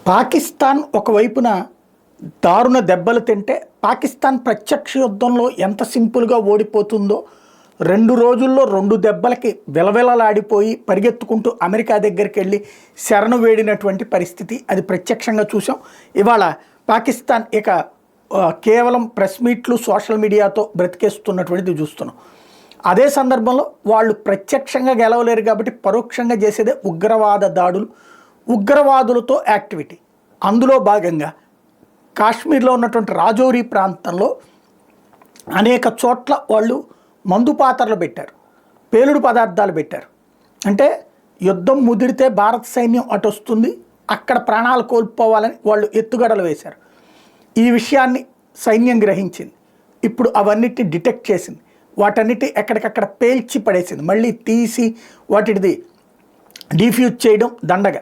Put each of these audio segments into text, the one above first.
పాకిస్తాన్ ఒకవైపున దారుణ దెబ్బలు తింటే పాకిస్తాన్ ప్రత్యక్ష యుద్ధంలో ఎంత సింపుల్గా ఓడిపోతుందో 2 రోజుల్లో 2 దెబ్బలకి విలవిలలాడిపోయి పరిగెత్తుకుంటూ అమెరికా దగ్గరికి వెళ్ళి శరణు వేడినటువంటి పరిస్థితి అది ప్రత్యక్షంగా చూసాం. ఇవాళ పాకిస్తాన్ ఇక కేవలం ప్రెస్ మీట్లు సోషల్ మీడియాతో బ్రతికేస్తున్నటువంటిది చూస్తున్నాం. అదే సందర్భంలో వాళ్ళు ప్రత్యక్షంగా గెలవలేరు కాబట్టి పరోక్షంగా చేసేదే ఉగ్రవాద దాడులు, ఉగ్రవాదులతో యాక్టివిటీ. అందులో భాగంగా కాశ్మీర్లో ఉన్నటువంటి రాజౌరి ప్రాంతంలో అనేక చోట్ల వాళ్ళు మందు పాత్రలు పెట్టారు, పేలుడు పదార్థాలు పెట్టారు. అంటే యుద్ధం ముదిరితే భారత సైన్యం అటు వస్తుంది, అక్కడ ప్రాణాలు కోల్పోవాలని వాళ్ళు ఎత్తుగడలు వేశారు. ఈ విషయాన్ని సైన్యం గ్రహించింది. ఇప్పుడు అవన్నిటిని డిటెక్ట్ చేసింది, వాటన్నిటి ఎక్కడికక్కడ పేల్చి పడేసింది. మళ్ళీ తీసి వాటిది డిఫ్యూజ్ చేయడం దండగ,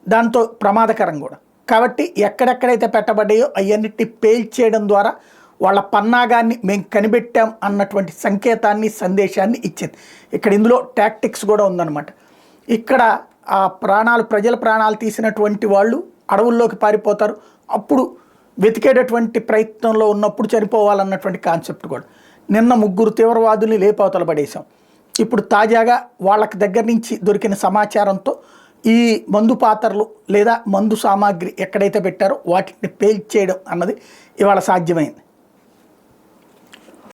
దాంతో ప్రమాదకరం కూడా. కాబట్టి ఎక్కడెక్కడైతే పెట్టబడ్డాయో అవన్నిటిని పేల్చేయడం ద్వారా వాళ్ళ పన్నాగాన్ని మేము కనిపెట్టాం అన్నటువంటి సంకేతాన్ని సందేశాన్ని ఇచ్చింది. ఇక్కడ ఇందులో టాక్టిక్స్ కూడా ఉందన్నమాట. ఇక్కడ ఆ ప్రజల ప్రాణాలు తీసినటువంటి వాళ్ళు అడవుల్లోకి పారిపోతారు, అప్పుడు వెతికేటటువంటి ప్రయత్నంలో ఉన్నప్పుడు చనిపోవాలన్నటువంటి కాన్సెప్ట్ కూడా. నిన్న 3 తీవ్రవాదుల్ని లేపవతల పడేశాం. ఇప్పుడు తాజాగా వాళ్ళకి దగ్గర నుంచి దొరికిన సమాచారంతో ఈ మందు పాత్రలు లేదా మందు సామాగ్రి ఎక్కడైతే పెట్టారో వాటిని పేల్చేయడం అన్నది ఇవాళ సాధ్యమైంది.